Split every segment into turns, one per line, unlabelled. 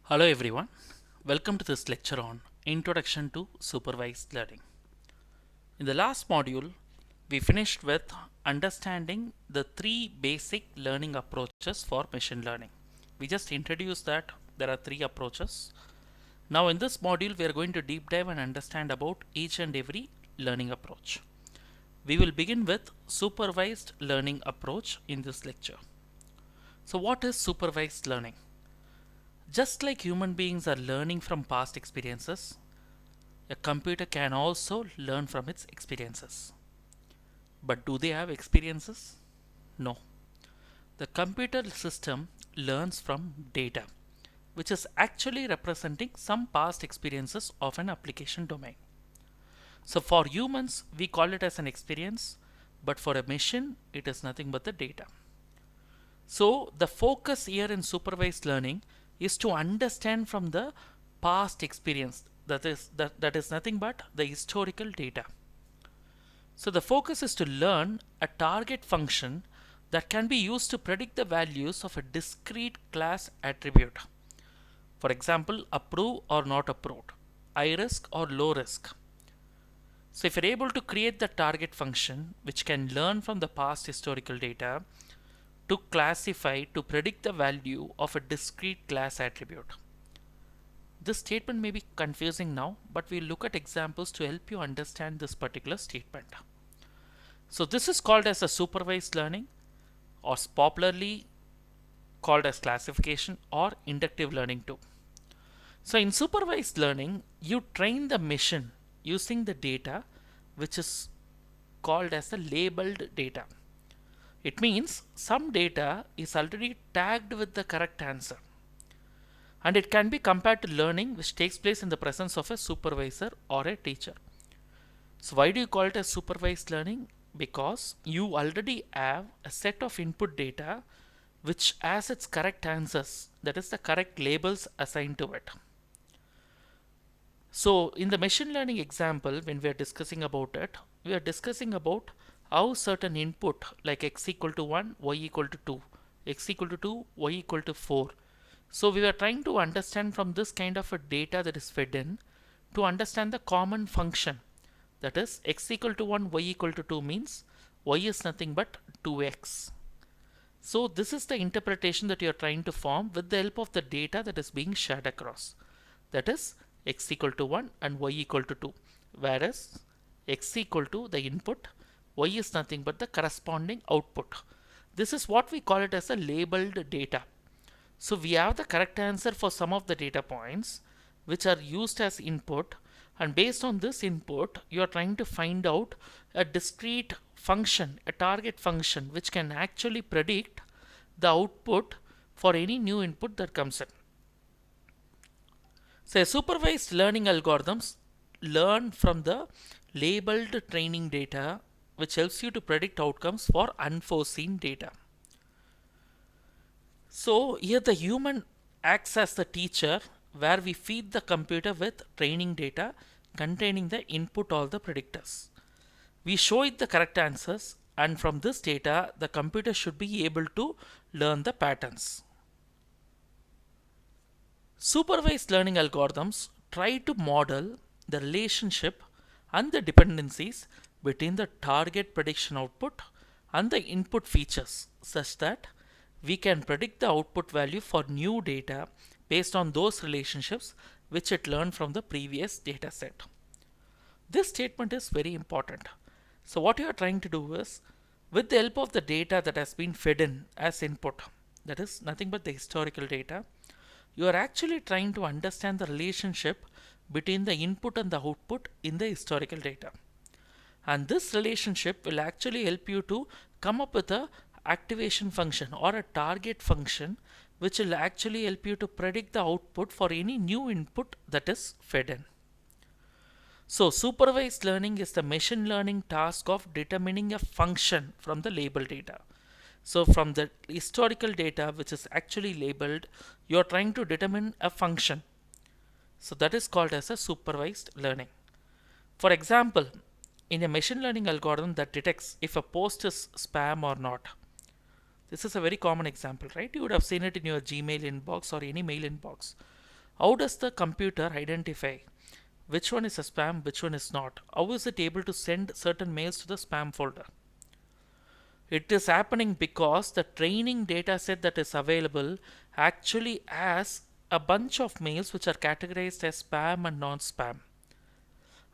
Hello everyone, welcome to this lecture on Introduction to Supervised Learning. In the last module, we finished with understanding the three basic learning approaches for machine learning. We just introduced that there are three approaches. Now in this module, we are going to deep dive and understand about each and every learning approach. We will begin with supervised learning approach in this lecture. So what is supervised learning? Just like human beings are learning from past experiences, a computer can also learn from its experiences. But do they have experiences? No. The computer system learns from data, which is actually representing some past experiences of an application domain. So for humans, we call it as an experience, but for a machine, it is nothing but the data. So the focus here in supervised learning is to understand from the past experience, that is nothing but the historical data. So the focus is to learn a target function that can be used to predict the values of a discrete class attribute. For example, approve or not approved, high risk or low risk. So if you're able to create the target function which can learn from the past historical data to classify to predict the value of a discrete class attribute. This statement may be confusing now, but we'll look at examples to help you understand this particular statement. So this is called as a supervised learning, or popularly called as classification or inductive learning too. So in supervised learning, you train the machine using the data which is called as the labeled data. It means some data is already tagged with the correct answer, and it can be compared to learning which takes place in the presence of a supervisor or a teacher. So why do you call it as supervised learning? Because you already have a set of input data which has its correct answers, that is the correct labels assigned to it. So in the machine learning example, when we are discussing about it, we are discussing about how certain input like x equal to 1, y equal to 2, x equal to 2, y equal to 4. So we were trying to understand from this kind of a data that is fed in to understand the common function, that is x equal to 1, y equal to 2 means y is nothing but 2x. So this is the interpretation that you are trying to form with the help of the data that is being shared across, that is x equal to 1 and y equal to 2, whereas x equal to the input, y is nothing but the corresponding output. This is what we call it as a labeled data. So we have the correct answer for some of the data points which are used as input, and based on this input you are trying to find out a discrete function, a target function which can actually predict the output for any new input that comes in. So supervised learning algorithms learn from the labeled training data which helps you to predict outcomes for unforeseen data. So here the human acts as the teacher where we feed the computer with training data containing the input or the predictors. We show it the correct answers, and from this data the computer should be able to learn the patterns. Supervised learning algorithms try to model the relationship and the dependencies between the target prediction output and the input features such that we can predict the output value for new data based on those relationships which it learned from the previous data set. This statement is very important. So what you are trying to do is, with the help of the data that has been fed in as input, that is nothing but the historical data, you are actually trying to understand the relationship between the input and the output in the historical data. And this relationship will actually help you to come up with a activation function or a target function which will actually help you to predict the output for any new input that is fed in. So supervised learning is the machine learning task of determining a function from the label data. So from the historical data which is actually labeled, you are trying to determine a function. So that is called as a supervised learning. For example, in a machine learning algorithm that detects if a post is spam or not. This is a very common example, right? You would have seen it in your Gmail inbox or any mail inbox. How does the computer identify which one is a spam, which one is not? How is it able to send certain mails to the spam folder? It is happening because the training data set that is available actually has a bunch of mails which are categorized as spam and non-spam.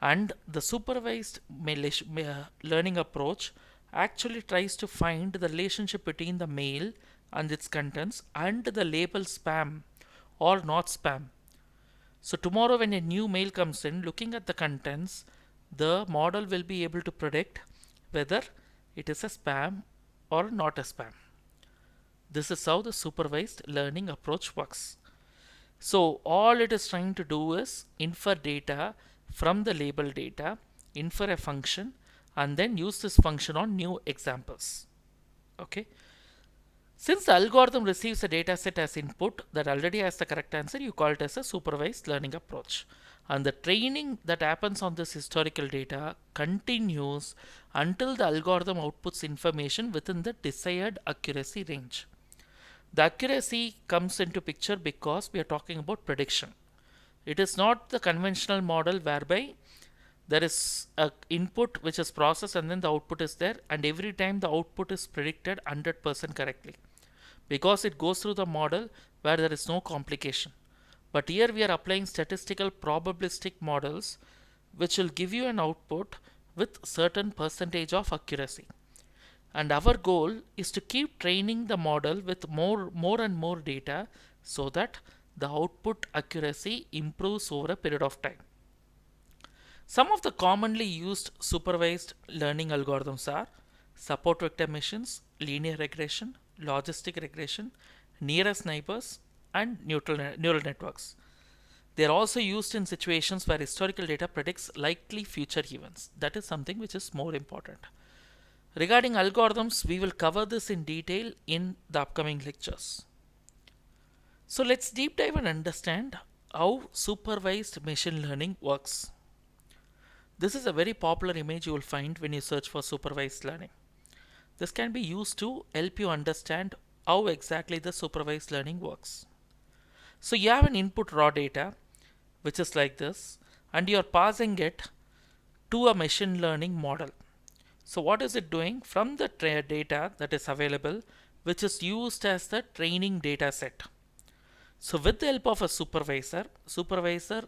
And the supervised learning approach actually tries to find the relationship between the mail and its contents and the label spam or not spam. So tomorrow when a new mail comes in, looking at the contents, the model will be able to predict whether it is a spam or not a spam. This is how the supervised learning approach works. So all it is trying to do is infer data from the label data, infer a function, and then use this function on new examples. Okay. Since the algorithm receives a data set as input that already has the correct answer, you call it as a supervised learning approach. And the training that happens on this historical data continues until the algorithm outputs information within the desired accuracy range. The accuracy comes into picture because we are talking about prediction. It is not the conventional model whereby there is a input which is processed and then the output is there, and every time the output is predicted 100% correctly, because it goes through the model where there is no complication. But here we are applying statistical probabilistic models which will give you an output with certain percentage of accuracy. And our goal is to keep training the model with more and more data so that the output accuracy improves over a period of time. Some of the commonly used supervised learning algorithms are support vector machines, linear regression, logistic regression, nearest neighbors, and neural networks. They are also used in situations where historical data predicts likely future events. That is something which is more important. Regarding algorithms, we will cover this in detail in the upcoming lectures. So let's deep dive and understand how supervised machine learning works. This is a very popular image you will find when you search for supervised learning. This can be used to help you understand how exactly the supervised learning works. So you have an input raw data which is like this, and you are passing it to a machine learning model. So what is it doing? From the data that is available, which is used as the training data set. So with the help of a supervisor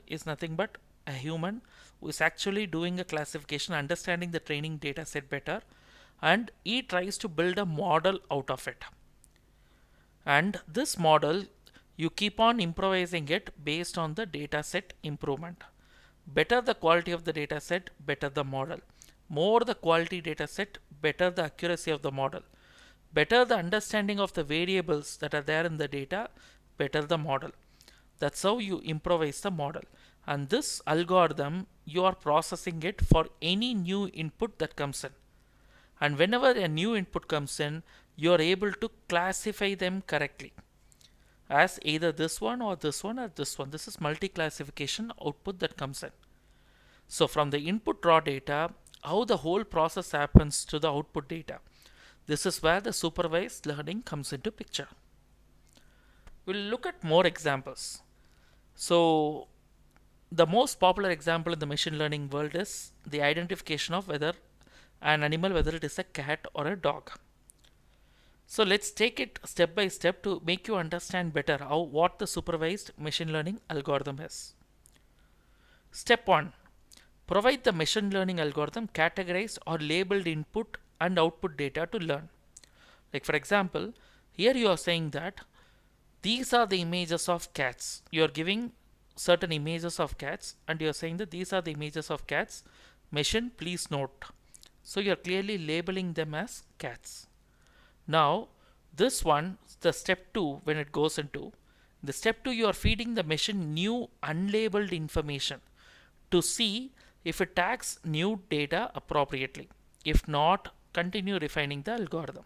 is nothing but a human who is actually doing a classification, understanding the training data set better, and he tries to build a model out of it. And this model, you keep on improvising it based on the data set improvement. Better the quality of the data set, better the model. More the quality data set, better the accuracy of the model. Better the understanding of the variables that are there in the data, better the model. That's how you improvise the model. And this algorithm, you are processing it for any new input that comes in. And whenever a new input comes in, you are able to classify them correctly as either this one or this one or this one. This is multi-classification output that comes in. So from the input raw data, how the whole process happens to the output data. This is where the supervised learning comes into picture. We'll look at more examples. So the most popular example in the machine learning world is the identification of whether an animal, whether it is a cat or a dog. So let's take it step by step to make you understand better what the supervised machine learning algorithm is. Step 1. Provide the machine learning algorithm categorized or labeled input and output data to learn. Like for example, here you are saying that these are the images of cats. You are giving certain images of cats and you are saying that these are the images of cats. Machine, please note. So you are clearly labeling them as cats. Now this one, the step 2, when it goes into the step 2, you are feeding the machine new unlabeled information to see if it tags new data appropriately. If not, continue refining the algorithm.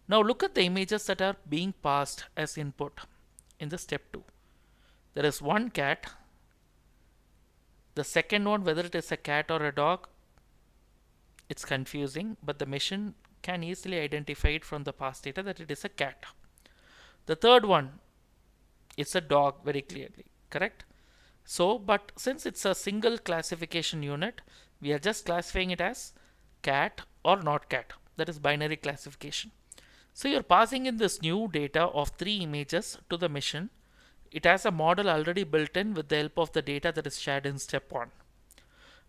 Now look at the images that are being passed as input in the step 2. There is one cat. The second one, whether it is a cat or a dog, it's confusing, but the machine can easily identify it from the past data that it is a cat. The third one, it's a dog very clearly. correct? So, but since it's a single classification unit, we are just classifying it as cat or not cat. That is binary classification. So you're passing in this new data of 3 images to the machine. It has a model already built in with the help of the data that is shared in step 1.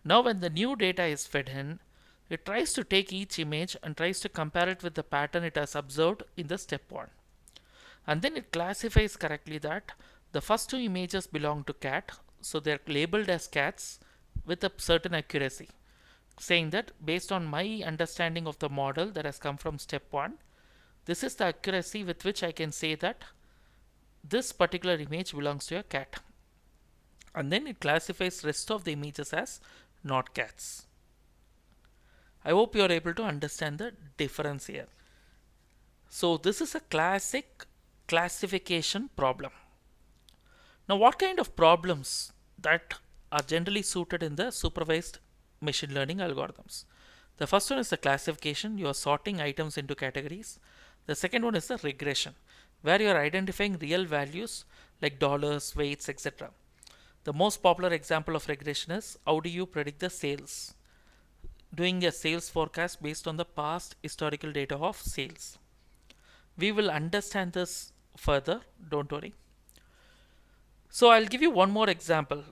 Now when the new data is fed in, it tries to take each image and tries to compare it with the pattern it has observed in the step 1. And then it classifies correctly that the first 2 images belong to cat, so they're labeled as cats with a certain accuracy, saying that based on my understanding of the model that has come from step 1, this is the accuracy with which I can say that this particular image belongs to a cat. And then it classifies rest of the images as not cats. I hope you are able to understand the difference here. So this is a classic classification problem. Now what kind of problems that are generally suited in the supervised machine learning algorithms? The first one is the classification. You are sorting items into categories. The second one is the regression, where you are identifying real values like dollars, weights, etc. The most popular example of regression is how do you predict the sales? Doing a sales forecast based on the past historical data of sales. We will understand this further, don't worry. So I'll give you one more example.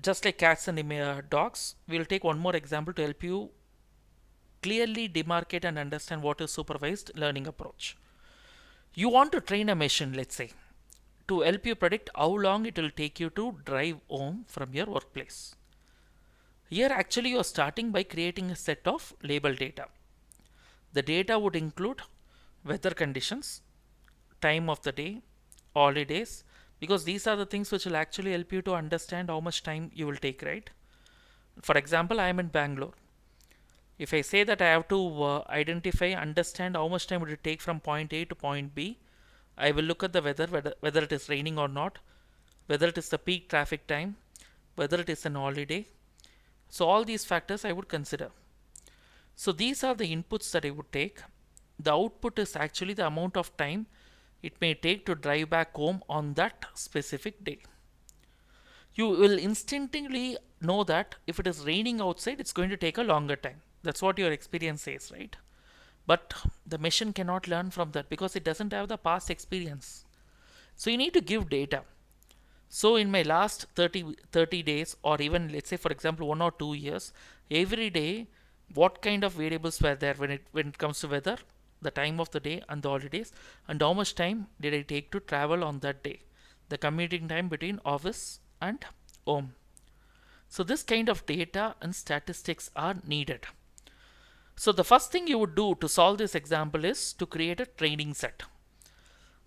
Just like cats and dogs, we'll take one more example to help you clearly demarcate and understand what is supervised learning approach. You want to train a machine, let's say, to help you predict how long it will take you to drive home from your workplace. Here actually you are starting by creating a set of label data. The data would include weather conditions, time of the day, holidays, because these are the things which will actually help you to understand how much time you will take, right? For example, I am in Bangalore. If I say that I have to understand how much time would it take from point A to point B, I will look at the weather, whether it is raining or not, whether it is the peak traffic time, whether it is an holiday. So all these factors I would consider. So these are the inputs that I would take. The output is actually the amount of time it may take to drive back home on that specific day. You will instinctively know that if it is raining outside, it's going to take a longer time. That's what your experience says, right? But the machine cannot learn from that because it doesn't have the past experience. So you need to give data. So in my last 30 days, or even let's say for example 1 or 2 years, every day what kind of variables were there when it comes to weather, the time of the day and the holidays, and how much time did I take to travel on that day, the commuting time between office and home. So this kind of data and statistics are needed. So the first thing you would do to solve this example is to create a training set.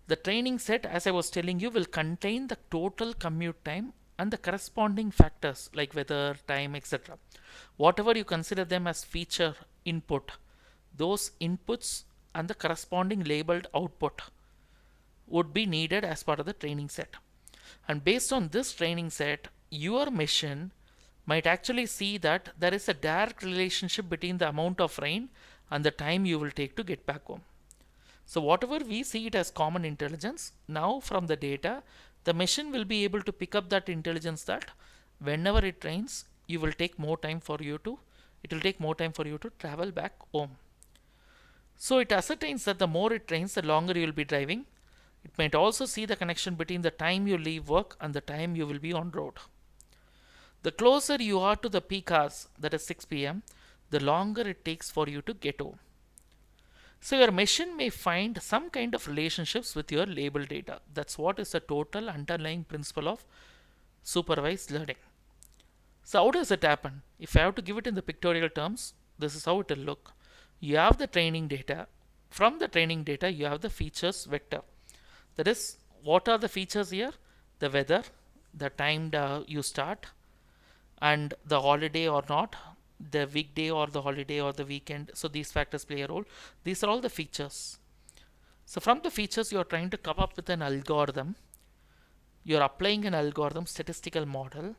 The training set, as I was telling you, will contain the total commute time and the corresponding factors like weather, time, etc. Whatever you consider them as feature input, those inputs and the corresponding labeled output would be needed as part of the training set. And based on this training set, your machine might actually see that there is a direct relationship between the amount of rain and the time you will take to get back home. So whatever we see it as common intelligence, now from the data, the machine will be able to pick up that intelligence that whenever it rains, it will take more time for you to travel back home. So it ascertains that the more it rains, the longer you will be driving. It might also see the connection between the time you leave work and the time you will be on road. The closer you are to the peak hours, that is 6 p.m., the longer it takes for you to get home. So your machine may find some kind of relationships with your label data. That's what is the total underlying principle of supervised learning. So how does it happen? If I have to give it in the pictorial terms, this is how it will look. You have the training data. From the training data, you have the features vector. That is, what are the features here? The weather, the time you start, and the holiday or not, the weekday or the holiday or the weekend. So these factors play a role. These are all the features. So from the features, you are trying to come up with an algorithm. You are applying an algorithm, statistical model,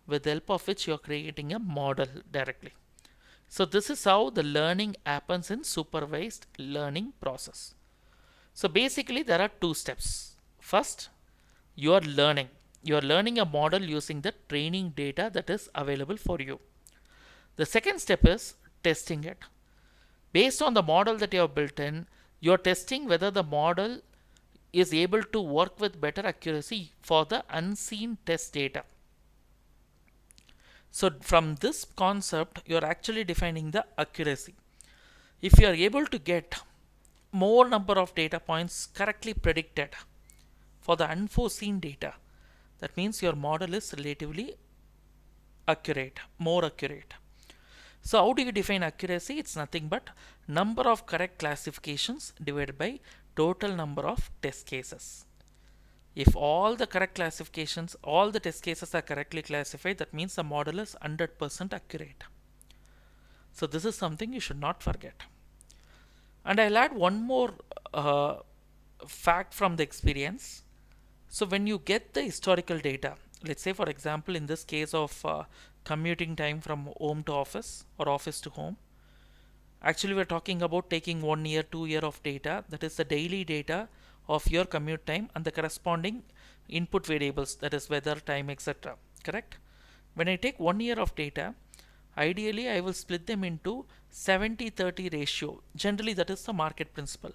with the help of which you are creating a model directly. So this is how the learning happens in supervised learning process. So basically there are two steps. First, you are learning. You are learning a model using the training data that is available for you. The second step is testing it. Based on the model that you have built in, you are testing whether the model is able to work with better accuracy for the unseen test data. So from this concept, you are actually defining the accuracy. If you are able to get more number of data points correctly predicted for the unforeseen data, that means your model is relatively accurate, more accurate. So how do you define accuracy? It's nothing but number of correct classifications divided by total number of test cases. If all the correct classifications, all the test cases are correctly classified, that means the model is 100% accurate. So this is something you should not forget. And I'll add one more fact from the experience. So when you get the historical data, let's say for example in this case of commuting time from home to office or office to home, actually we're talking about taking 1 year, 2 year of data, that is the daily data of your commute time and the corresponding input variables, that is weather, time, etc. Correct? When I take 1 year of data, ideally I will split them into 70-30 ratio. Generally that is the market principle.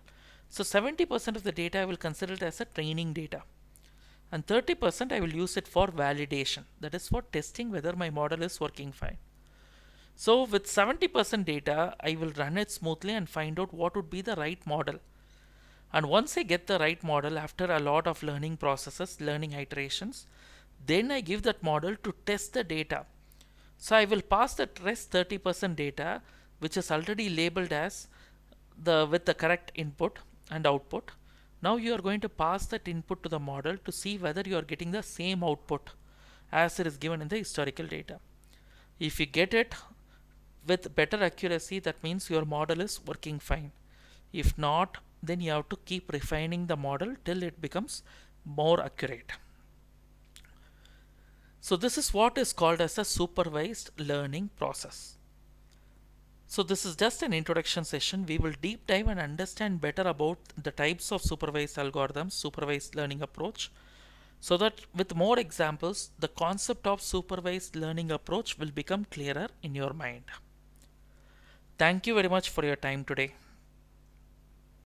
So 70% of the data I will consider it as a training data, and 30% I will use it for validation, that is for testing whether my model is working fine. So with 70% data, I will run it smoothly and find out what would be the right model. And once I get the right model after a lot of learning processes, learning iterations, then I give that model to test the data. So I will pass the rest 30% data, which is already labeled as with the correct input and output. Now you are going to pass that input to the model to see whether you are getting the same output as it is given in the historical data. If you get it with better accuracy, that means your model is working fine. If not, then you have to keep refining the model till it becomes more accurate. So this is what is called as a supervised learning process. So this is just an introduction session. We will deep dive and understand better about the types of supervised algorithms, supervised learning approach, so that with more examples, the concept of supervised learning approach will become clearer in your mind. Thank you very much for your time today.